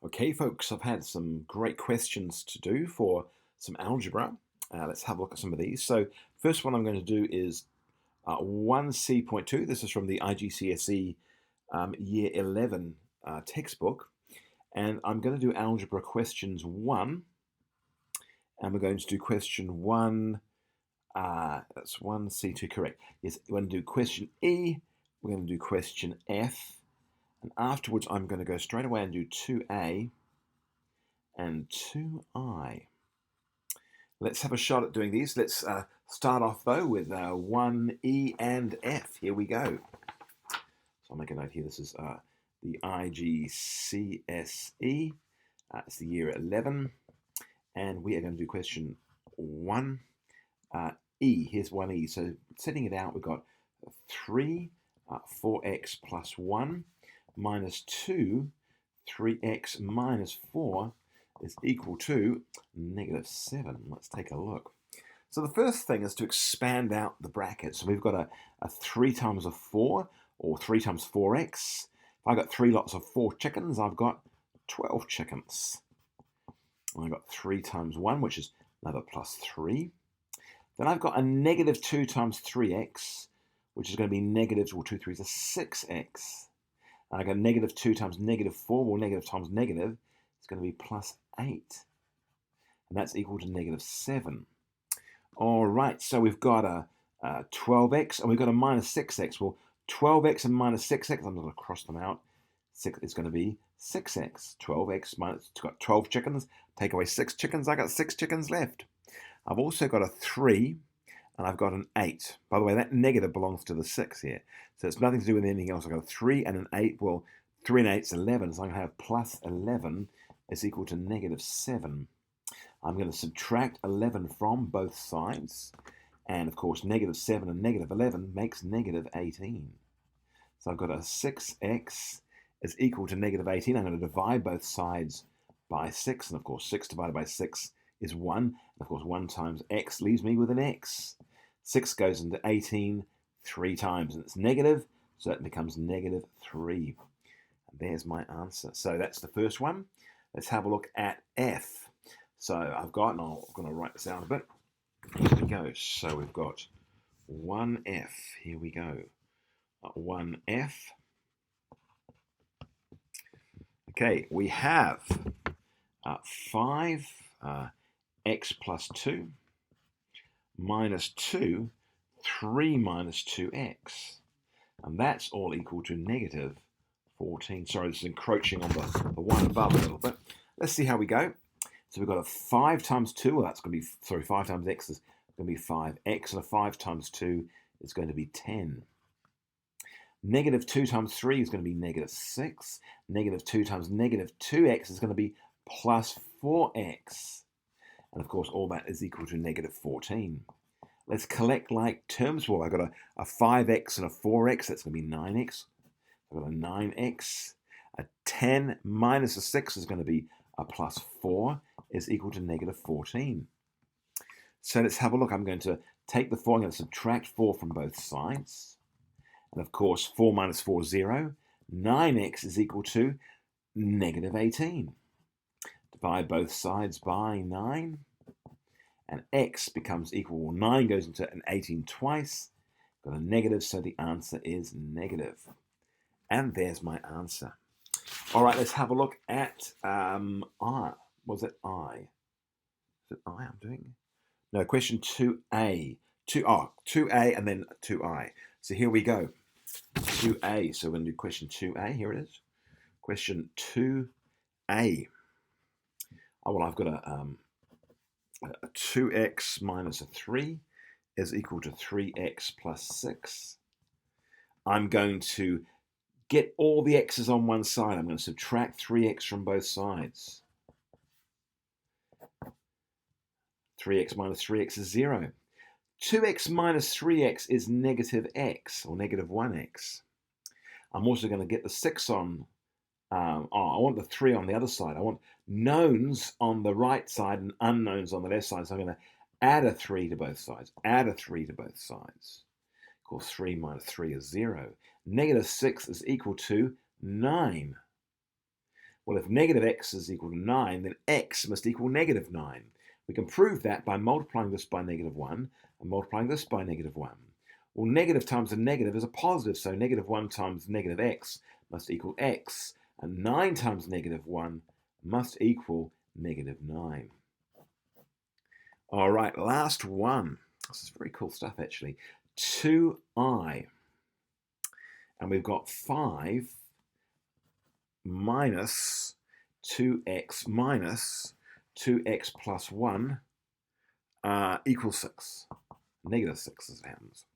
Okay, folks, I've had some great questions to do for some algebra. Let's have a look at some of these. So, first one I'm going to do is 1C.2. This is from the IGCSE Year 11 textbook. And I'm going to do algebra questions 1. And we're going to do question 1. That's 1C2, correct. Yes, we're going to do question E. We're going to do question F. And afterwards, I'm going to go straight away and do 2A and 2I. Let's have a shot at doing these. Let's start off, though, with 1E and F. Here we go. So I'll make a note here. This is the IGCSE. It's the year 11. And we are going to do question 1. E. Here's 1E. So setting it out, we've got 3, 4x plus 1 minus 2, 3x minus 4 is equal to negative 7. Let's take a look. So the first thing is to expand out the bracket. So we've got a 3 times a 4, or 3 times 4x. If I've got 3 lots of 4 chickens, I've got 12 chickens. And I've got 3 times 1, which is another plus 3. Then I've got a negative 2 times 3x, which is going to be negative, or 2 3s are 6x. And I got negative 2 times negative 4, or negative times negative, it's going to be plus 8. And that's equal to negative 7. All right, so we've got a 12x, and we've got a minus 6x. Well, 12x and minus 6x, I'm going to cross them out. 6 is going to be 6x. 12x minus, got 12 chickens, take away 6 chickens, I got 6 chickens left. I've also got a 3, and I've got an 8. By the way, that negative belongs to the 6 here. So it's nothing to do with anything else. I've got a 3 and an 8. Well, 3 and 8 is 11, so I'm going to have plus 11 is equal to negative 7. I'm going to subtract 11 from both sides. And, of course, negative 7 and negative 11 makes negative 18. So I've got a 6x is equal to negative 18. I'm going to divide both sides by 6. And, of course, 6 divided by 6 is 1. And, of course, 1 times x leaves me with an x. 6 goes into 18 3 times, and it's negative, so it becomes negative 3. And there's my answer. So that's the first one. Let's have a look at F. So I've got, and I'm going to write this out a bit. Here we go. So we've got 1F. Here we go. 1F. Okay, we have 5 x plus 2 minus 2, 3 minus 2x. And that's all equal to negative 14. Sorry, this is encroaching on the one above a little bit. Let's see how we go. So we've got a 5 times 2. Well, that's going to be, 5 times x is going to be 5x. And a 5 times 2 is going to be 10. Negative 2 times 3 is going to be negative 6. Negative 2 times negative 2x is going to be plus 4x. And, of course, all that is equal to negative 14. Let's collect like terms. Well, I've got a 5x and a 4x. That's going to be 9x. I've got a 9x. A 10 minus a 6 is going to be a plus 4 is equal to negative 14. So let's have a look. I'm going to take the 4. I'm going to subtract 4 from both sides. And, of course, 4 minus 4 is 0. 9x is equal to negative 18. Divide both sides by 9. And x becomes equal, well, 9 goes into an 18 twice. Got a negative, so the answer is negative. And there's my answer. All right, let's have a look at I. Was it I? Is it I I'm doing? No, question 2A. 2A and then 2I. So here we go. 2A. So we're going to do question 2A. Here it is. Question 2A. Oh, well, I've got a 2x minus a 3 is equal to 3x plus 6. I'm going to get all the x's on one side. I'm going to subtract 3x from both sides. 3x minus 3x is 0. 2x minus 3x is negative x, or negative 1x. I'm also going to get the 6 on, I want the 3 on the other side. I want knowns on the right side and unknowns on the left side. So I'm going to add a 3 to both sides. Add a 3 to both sides. Of course, 3 minus 3 is 0. Negative 6 is equal to 9. Well, if negative x is equal to 9, then x must equal negative 9. We can prove that by multiplying this by negative 1 and multiplying this by negative 1. Well, negative times a negative is a positive, so negative 1 times negative x must equal x, and 9 times negative 1 must equal negative 9. All right, last one. This is very cool stuff, actually. 2i. And we've got 5 minus 2x minus 2x plus 1 equals 6. Negative 6 as it happens.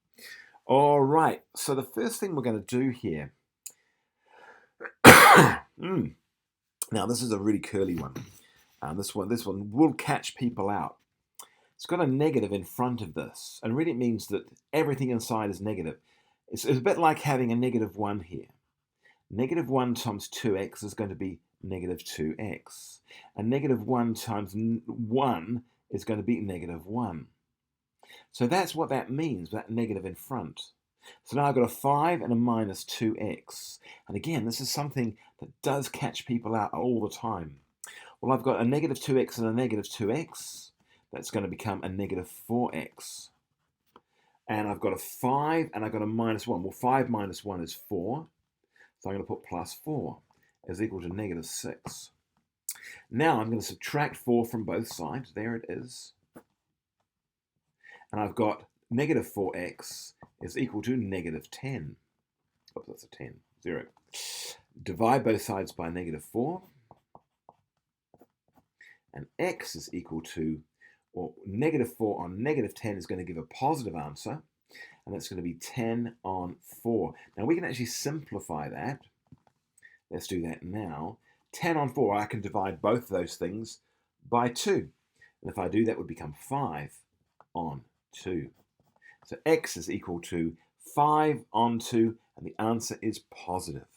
All right, so the first thing we're going to do here... Now, this is a really curly one. This one will catch people out. It's got a negative in front of this, and really it means that everything inside is negative. It's a bit like having a negative 1 here. Negative 1 times 2x is going to be negative 2x. And negative 1 times 1 is going to be negative 1. So that's what that means, that negative in front. So now I've got a 5 and a minus 2x. And again, this is something that does catch people out all the time. Well, I've got a negative 2x and a negative 2x. That's going to become a negative 4x. And I've got a 5 and I've got a minus 1. Well, 5 minus 1 is 4. So I'm going to put plus 4 is equal to negative 6. Now I'm going to subtract 4 from both sides. There it is. And I've got negative 4x is equal to negative 10. Oops, that's a 10. 0. Divide both sides by negative 4. And x is equal to, well, negative 4 on negative 10 is going to give a positive answer. And that's going to be 10 on 4. Now we can actually simplify that. Let's do that now. 10 on 4, I can divide both of those things by 2. And if I do, that would become 5 on 2. So x is equal to 5 on 2, and the answer is positive.